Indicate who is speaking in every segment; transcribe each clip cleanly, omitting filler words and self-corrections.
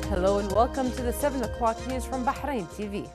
Speaker 1: Hello and welcome to the 7 o'clock news from Bahrain TV.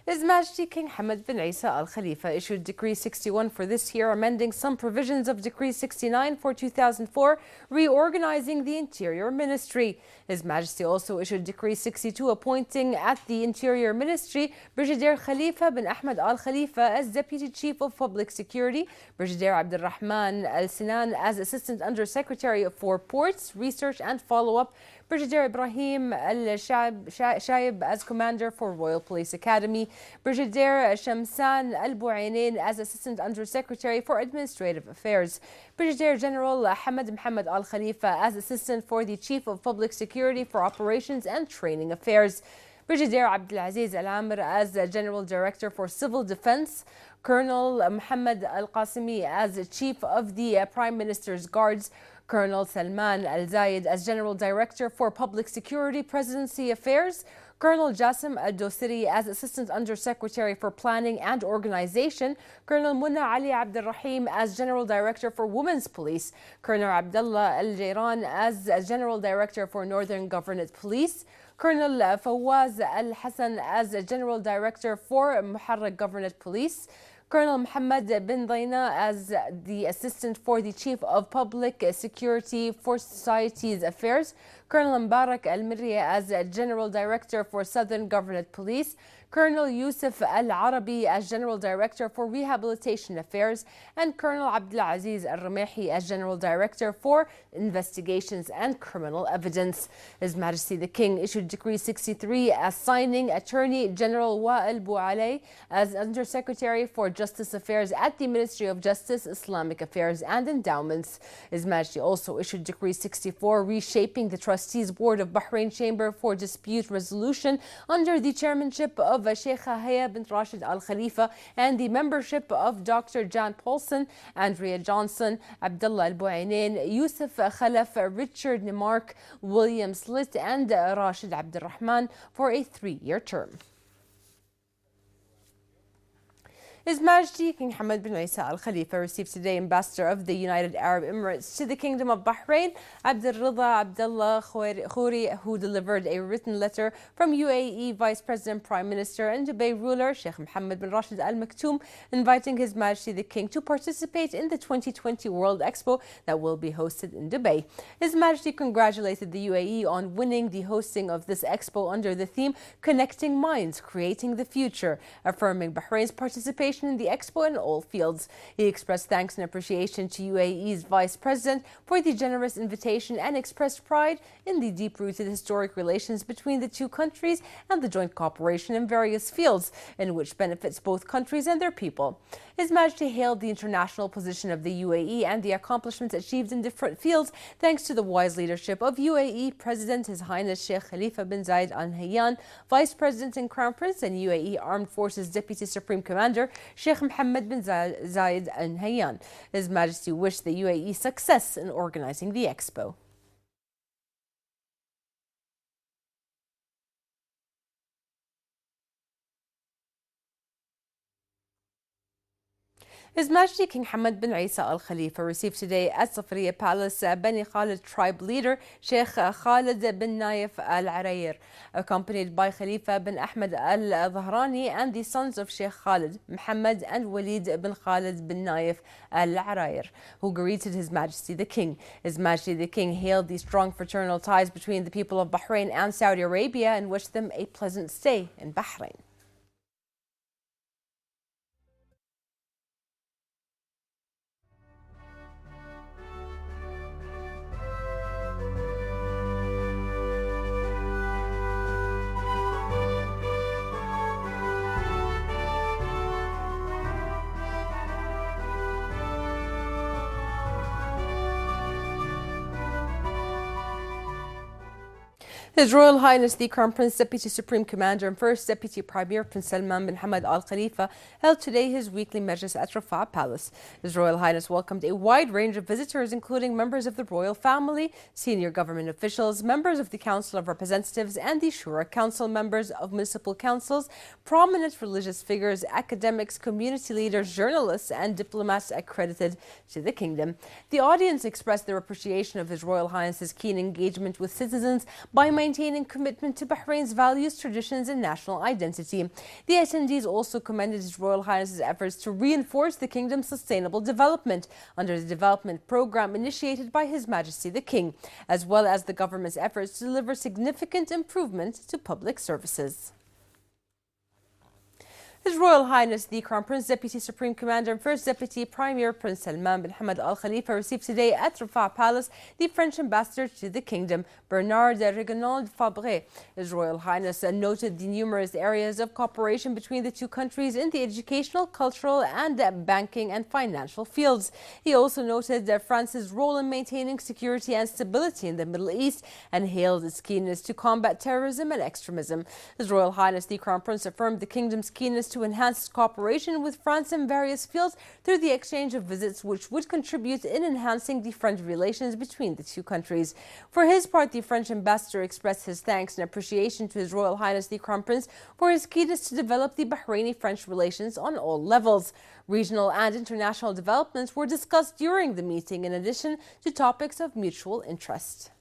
Speaker 1: His Majesty King Hamad bin Isa Al Khalifa issued Decree 61 for this year, amending some provisions of Decree 69 for 2004, reorganizing the Interior Ministry. His Majesty also issued Decree 62, appointing at the Interior Ministry Brigadier Khalifa bin Ahmed Al Khalifa as Deputy Chief of Public Security, Brigadier Abdul Rahman Al Sinan as Assistant Under Secretary for Ports, Research and Follow-up, Brigadier Ibrahim Al-Shaib as Commander for Royal Police Academy, Brigadier Shamsan Al-Buainain as Assistant Under Secretary for Administrative Affairs, Brigadier General Hamad Mohammed Al Khalifa as Assistant for the Chief of Public Security for Operations and Training Affairs, Brigadier Abdulaziz Al-Amr as General Director for Civil Defense, Colonel Muhammad Al-Qasimi as Chief of the Prime Minister's Guards, Colonel Salman Al-Zayed as General Director for Public Security Presidency Affairs, Colonel Jassim Al-Dosiri as Assistant Under Secretary for Planning and Organization, Colonel Munna Ali Abdurrahim as General Director for Women's Police, Colonel Abdullah Al-Jairan as General Director for Northern Government Police, Colonel Fawaz Al-Hassan as General Director for Muharraq Government Police, Colonel Muhammad bin Daina as the Assistant for the Chief of Public Security for Societies Affairs, Colonel Mbarak Al-Mirri as General Director for Southern Government Police, Colonel Yusuf Al-Arabi as General Director for Rehabilitation Affairs, and Colonel Abdulaziz Al-Ramehi as General Director for Investigations and Criminal Evidence. His Majesty the King issued Decree 63 assigning Attorney General Wa'il Boualay as Under Secretary for Justice Affairs at the Ministry of Justice, Islamic Affairs and Endowments. His Majesty also issued Decree 64 reshaping the Trustees Board of Bahrain Chamber for Dispute Resolution under the chairmanship of Sheikha Haya bint Rashid Al Khalifa and the membership of Dr. Jan Paulson, Andrea Johnson, Abdullah Al Buainain, Yusuf Khalaf, Richard Nimark, William Slitt and Rashid Abdurrahman for a 3-year term. His Majesty King Hamad bin Isa Al Khalifa received today Ambassador of the United Arab Emirates to the Kingdom of Bahrain, Abdul Rida Abdullah Khouri, who delivered a written letter from UAE Vice President, Prime Minister and Dubai ruler Sheikh Mohammed bin Rashid Al Maktoum, inviting His Majesty the King to participate in the 2020 World Expo that will be hosted in Dubai. His Majesty congratulated the UAE on winning the hosting of this expo under the theme Connecting Minds, Creating the Future, affirming Bahrain's participation in the expo in all fields. He expressed thanks and appreciation to UAE's Vice President for the generous invitation and expressed pride in the deep-rooted historic relations between the two countries and the joint cooperation in various fields, in which benefits both countries and their people. His Majesty hailed the international position of the UAE and the accomplishments achieved in different fields thanks to the wise leadership of UAE President His Highness Sheikh Khalifa bin Zayed Al Nahyan, Vice President and Crown Prince and UAE Armed Forces Deputy Supreme Commander Sheikh Mohammed bin Zayed Al Nahyan. His Majesty wished the UAE success in organizing the expo. His Majesty King Hamad bin Isa Al Khalifa received today at Safariya Palace Bani Khalid tribe leader Sheikh Khalid bin Naif Al Arayr, accompanied by Khalifa bin Ahmed Al Dhahrani and the sons of Sheikh Khalid, Muhammad and Walid bin Khalid bin Naif Al Arayr, who greeted His Majesty the King. His Majesty the King hailed the strong fraternal ties between the people of Bahrain and Saudi Arabia and wished them a pleasant stay in Bahrain. His Royal Highness the Crown Prince, Deputy Supreme Commander and First Deputy Premier Prince Salman bin Hamad Al Khalifa held today his weekly Majlis at Rafah Palace. His Royal Highness welcomed a wide range of visitors, including members of the royal family, senior government officials, members of the Council of Representatives and the Shura Council, members of municipal councils, prominent religious figures, academics, community leaders, journalists and diplomats accredited to the kingdom. The audience expressed their appreciation of His Royal Highness's keen engagement with citizens by maintaining commitment to Bahrain's values, traditions and national identity. The attendees also commended His Royal Highness's efforts to reinforce the kingdom's sustainable development under the development program initiated by His Majesty the King, as well as the government's efforts to deliver significant improvements to public services. His Royal Highness the Crown Prince, Deputy Supreme Commander and First Deputy Premier Prince Salman bin Hamad Al Khalifa received today at Rafah Palace the French Ambassador to the Kingdom, Bernard Reginald Fabre. His Royal Highness noted the numerous areas of cooperation between the two countries in the educational, cultural and banking and financial fields. He also noted France's role in maintaining security and stability in the Middle East and hailed its keenness to combat terrorism and extremism. His Royal Highness the Crown Prince affirmed the kingdom's keenness to enhance cooperation with France in various fields through the exchange of visits, which would contribute in enhancing the friendly relations between the two countries. For his part, the French ambassador expressed his thanks and appreciation to His Royal Highness the Crown Prince for his keenness to develop the Bahraini-French relations on all levels. Regional and international developments were discussed during the meeting, in addition to topics of mutual interest.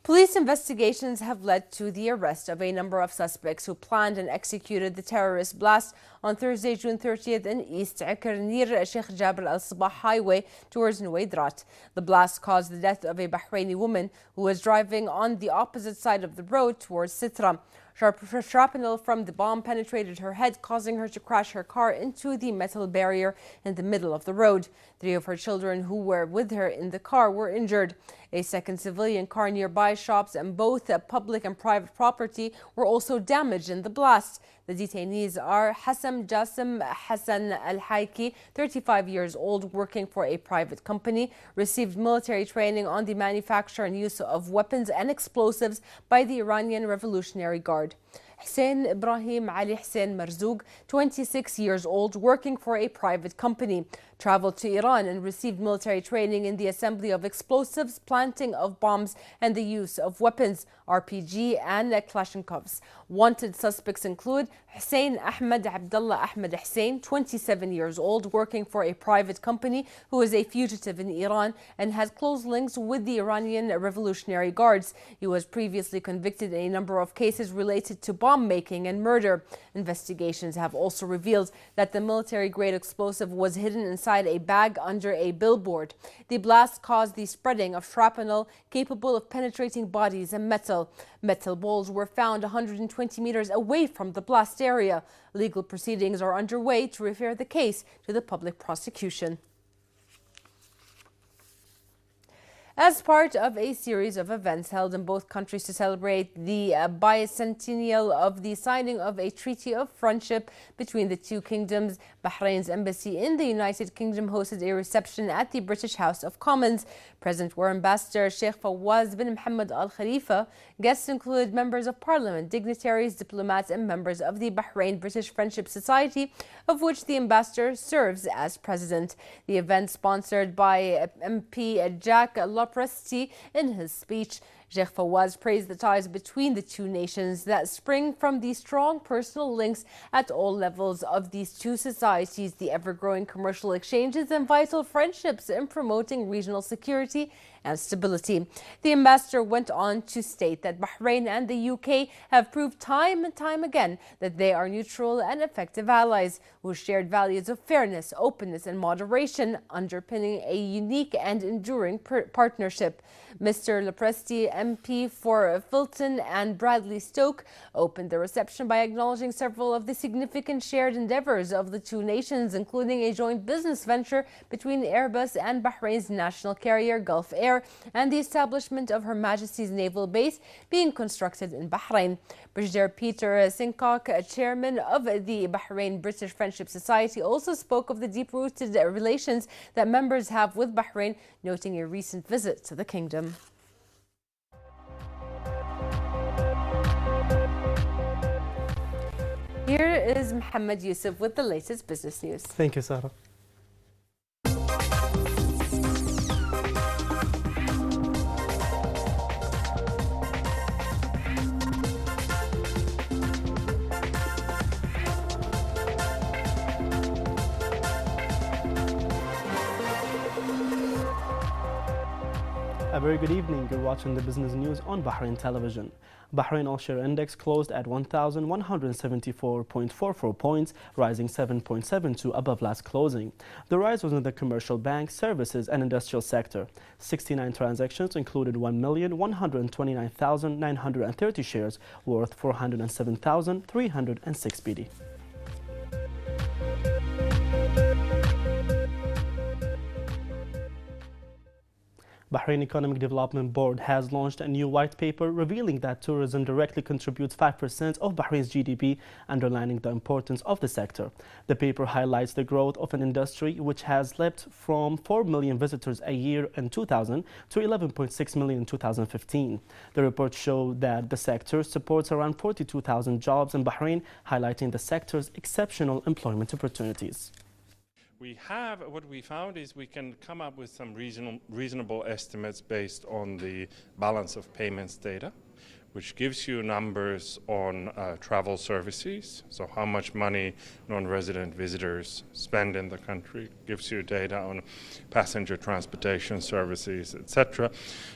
Speaker 1: Police investigations have led to the arrest of a number of suspects who planned and executed the terrorist blast on Thursday, June 30th in East Akar near Sheikh Jabir Al-Sabah Highway towards Nuwaydrat. The blast caused the death of a Bahraini woman who was driving on the opposite side of the road towards Sitra. Shrapnel from the bomb penetrated her head, causing her to crash her car into the metal barrier in the middle of the road. 3 of her children who were with her in the car were injured. A second civilian car nearby, shops and both public and private property were also damaged in the blast. The detainees are Hassam Jassim Hassan Al-Haiki, 35 years old, working for a private company, received military training on the manufacture and use of weapons and explosives by the Iranian Revolutionary Guard. Hussein Ibrahim Ali Hussein Marzoug, 26 years old, working for a private company, traveled to Iran and received military training in the assembly of explosives, planting of bombs, and the use of weapons, RPG and Kalashnikovs. Wanted suspects include Hussein Ahmed Abdullah Ahmed Hussein, 27 years old, working for a private company, who is a fugitive in Iran and has close links with the Iranian Revolutionary Guards. He was previously convicted in a number of cases related to bomb making and murder. Investigations have also revealed that the military-grade explosive was hidden inside a bag under a billboard. The blast caused the spreading of shrapnel capable of penetrating bodies and metal. Metal balls were found 120 meters away from the blast area. Legal proceedings are underway to refer the case to the public prosecution. As part of a series of events held in both countries to celebrate the bicentennial of the signing of a treaty of friendship between the two kingdoms, Bahrain's embassy in the United Kingdom hosted a reception at the British House of Commons. Present were Ambassador Sheikh Fawaz bin Mohammed Al Khalifa. Guests included members of parliament, dignitaries, diplomats, and members of the Bahrain British Friendship Society, of which the ambassador serves as president. The event, sponsored by MP Jack Lopresti, in his speech, Sheikh Fawaz praised the ties between the two nations that spring from the strong personal links at all levels of these two societies, the ever-growing commercial exchanges and vital friendships in promoting regional security and stability. The ambassador went on to state that Bahrain and the UK have proved time and time again that they are neutral and effective allies who shared values of fairness, openness and moderation, underpinning a unique and enduring partnership. Mr. Lopresti, MP for Filton and Bradley Stoke, opened the reception by acknowledging several of the significant shared endeavours of the two nations, including a joint business venture between Airbus and Bahrain's national carrier Gulf Air, and the establishment of Her Majesty's Naval Base being constructed in Bahrain. Brigadier Peter Sincock, chairman of the Bahrain British Friendship Society, also spoke of the deep-rooted relations that members have with Bahrain, noting a recent visit to the kingdom. is Mohammed Yusuf with the latest business news.
Speaker 2: Thank you, Sarah. A very good evening. You're watching the business news on Bahrain television. Bahrain All-Share Index closed at 1,174.44 points, rising 7.72 above last closing. The rise was in the commercial bank, services and industrial sector. 69 transactions included 1,129,930 shares worth 407,306 BD. Bahrain Economic Development Board has launched a new white paper revealing that tourism directly contributes 5% of Bahrain's GDP, underlining the importance of the sector. The paper highlights the growth of an industry which has leapt from 4 million visitors a year in 2000 to 11.6 million in 2015. The report showed that the sector supports around 42,000 jobs in Bahrain, highlighting the sector's exceptional employment opportunities.
Speaker 3: What we found is we can come up with some reasonable estimates based on the balance of payments data, which gives you numbers on travel services, so how much money non-resident visitors spend in the country, gives you data on passenger transportation services, etc.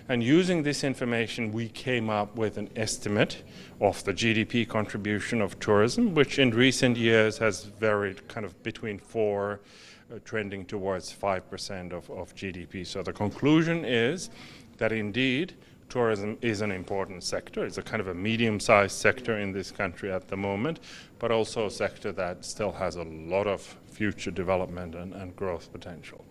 Speaker 3: And using this information, we came up with an estimate of the GDP contribution of tourism, which in recent years has varied kind of between 4 trending towards 5% of GDP. So the conclusion is that indeed tourism is an important sector. It's a kind of a medium-sized sector in this country at the moment, but also a sector that still has a lot of future development and growth potential.